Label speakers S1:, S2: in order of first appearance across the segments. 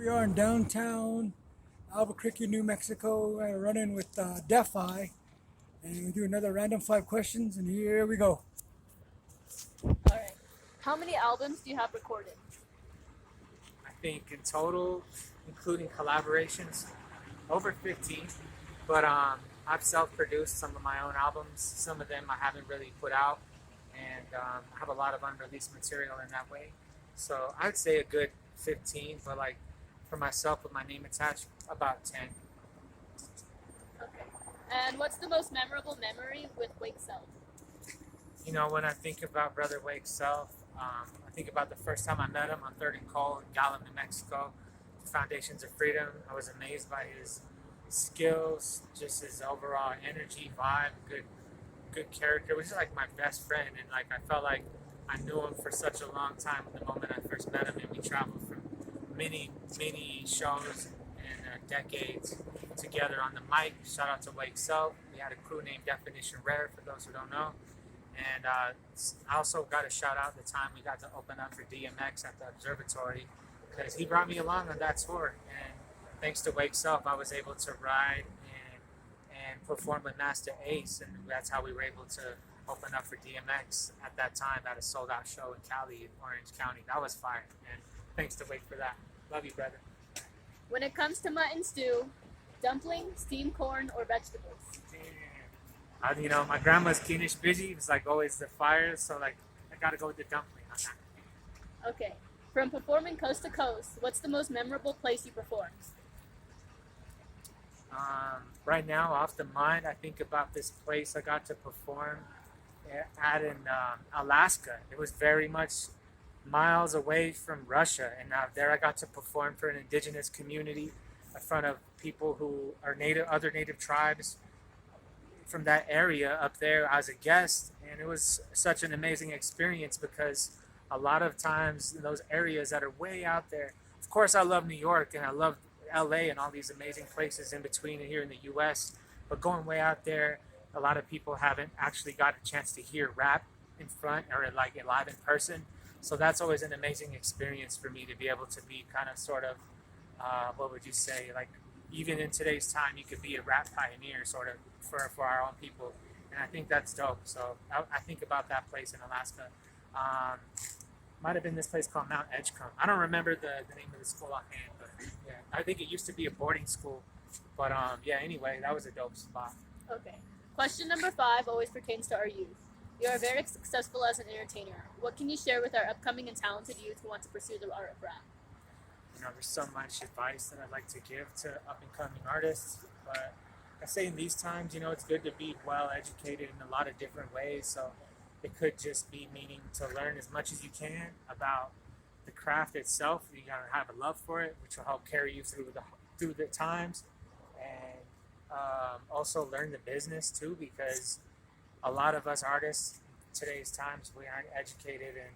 S1: We are in downtown Albuquerque, New Mexico. We're running with Defi, and we do another random 5 questions. And here we go.
S2: All right. How many albums do you have recorded?
S3: I think in total, including collaborations, over 15. But I've self-produced some of my own albums. Some of them I haven't really put out, and I have a lot of unreleased material in that way. So I'd say a good 15, but like for myself with my name attached, about 10.
S2: Okay. And what's the most memorable memory with Wake Self?
S3: You know, when I think about Brother Wake Self, I think about the first time I met him on 3rd and Cole in Gallup, New Mexico, Foundations of Freedom. I was amazed by his skills, just his overall energy, vibe, good character. He was just like my best friend, and like I felt like I knew him for such a long time. The moment I first met him, and we traveled from many shows and decades together on the mic. Shout out to Wake Self. We had a crew named Definition Rare, for those who don't know. And I also got a shout out the time we got to open up for DMX at the Observatory, because he brought me along on that tour. And thanks to Wake Self, I was able to ride and perform with Master Ace, and that's how we were able to open up for DMX at that time at a sold out show in Cali, in Orange County. That was fire, and thanks to Wake for that. Love you, brother.
S2: When it comes to mutton stew, dumpling, steamed corn, or vegetables?
S3: You know, my grandma's Kenish busy. It's like always the fire, so like I gotta go with the dumpling on that.
S2: Okay. From performing coast to coast, what's the most memorable place you performed?
S3: Right now, off the mind, I think about this place I got to perform at in Alaska. It was very much miles away from Russia, and there I got to perform for an indigenous community in front of people who are other native tribes from that area up there as a guest. And it was such an amazing experience, because a lot of times in those areas that are way out there, of course I love New York and I love LA and all these amazing places in between here in the US, but going way out there, a lot of people haven't actually got a chance to hear rap in front or like live in person. So that's always an amazing experience for me to be able to be kind of sort of what would you say, like even in today's time you could be a rap pioneer sort of for our own people, and I think that's dope. So I think about that place in Alaska. Might have been this place called Mount Edgecombe. I don't remember the name of the school offhand, but yeah, I think it used to be a boarding school. But yeah, anyway, that was a dope spot.
S2: Okay. Question number 5 always pertains to our youth. You are very successful as an entertainer. What can you share with our upcoming and talented youth who want to pursue the art of rap?
S3: You know, there's so much advice that I'd like to give to up and coming artists, but I say in these times, you know, it's good to be well educated in a lot of different ways. So it could just be meaning to learn as much as you can about the craft itself. You gotta have a love for it, which will help carry you through the times, and also learn the business too, because a lot of us artists today's times, we aren't educated and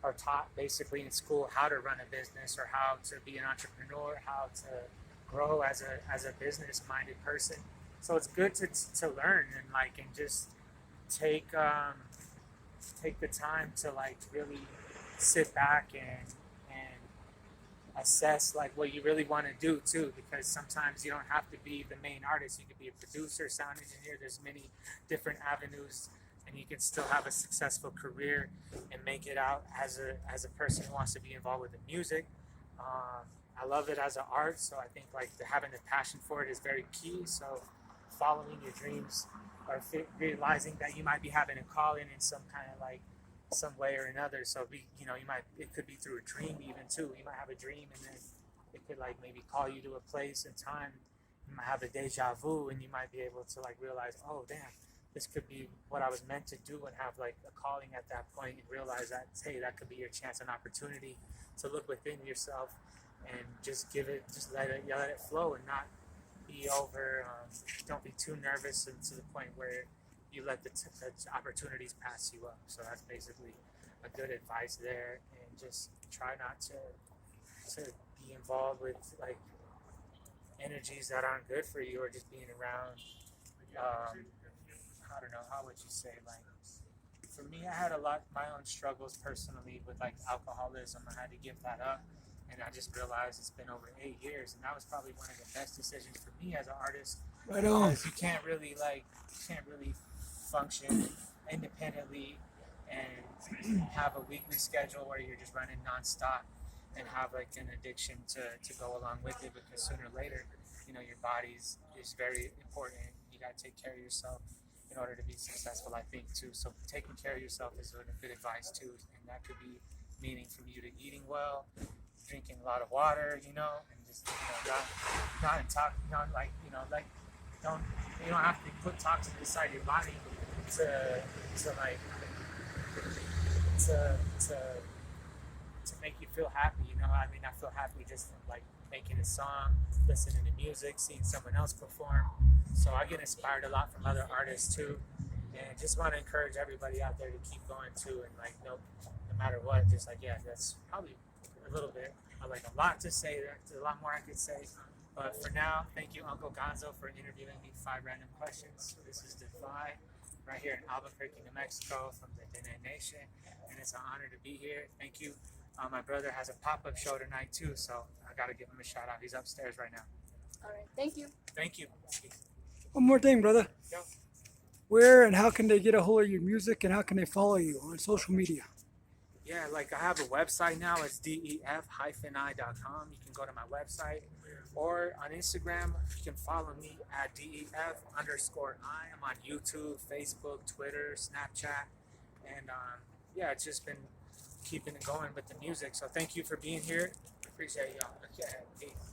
S3: are taught basically in school how to run a business or how to be an entrepreneur, how to grow as a business minded person. So it's good to learn and just take take the time to like really sit back and assess like what you really want to do too, because sometimes you don't have to be the main artist. You could be a producer, sound engineer. There's many different avenues, and you can still have a successful career and make it out as a person who wants to be involved with the music. I love it as an art, so I think like having the passion for it is very key. So following your dreams or realizing that you might be having a calling in some kind of like some way or another. So it could be through a dream even too. You might have a dream and then it could like maybe call you to a place and time. You might have a deja vu and you might be able to like realize, oh damn, this could be what I was meant to do, and have like a calling at that point and realize that, hey, that could be your chance and opportunity to look within yourself and just let it flow and not be don't be too nervous and to the point where you let the opportunities pass you up. So that's basically a good advice there, and just try not to be involved with like energies that aren't good for you, or just being around I don't know, how would you say, like for me, I had my own struggles personally with like alcoholism. I had to give that up, And I just realized it's been over 8 years, and that was probably one of the best decisions for me as an artist.
S1: Right on.
S3: Because you can't really function independently and have a weekly schedule where you're just running nonstop and have like an addiction to go along with it, because sooner or later, your body's is very important. You got to take care of yourself in order to be successful, I think, too. So taking care of yourself is a good advice too, and that could be meaning from you to eating well, drinking a lot of water, and just not talk, don't you don't have to put toxins inside your body to like to make you feel happy. I feel happy just from like making a song, listening to music, seeing someone else perform. So I get inspired a lot from other artists too, and just want to encourage everybody out there to keep going too. And like no matter what, just like that's probably a little bit, like a lot to say. There's a lot more I could say, but for now, thank you, Uncle Gonzo, for interviewing me 5 random questions. This is Defy, right here in Albuquerque, New Mexico, from the Dene Nation, and it's an honor to be here. Thank you. My brother has a pop-up show tonight too, so I gotta give him a shout out. He's upstairs right now.
S2: All right. Thank you.
S3: Thank you.
S1: One more thing, brother.
S3: Yo.
S1: Where and how can they get a hold of your music, and how can they follow you on social media?
S3: Yeah, like I have a website now. It's def-i.com. You can go to my website, or on Instagram, you can follow me at def_i. I'm on YouTube, Facebook, Twitter, Snapchat, and it's just been keeping it going with the music. So thank you for being here. Appreciate y'all. Okay, peace.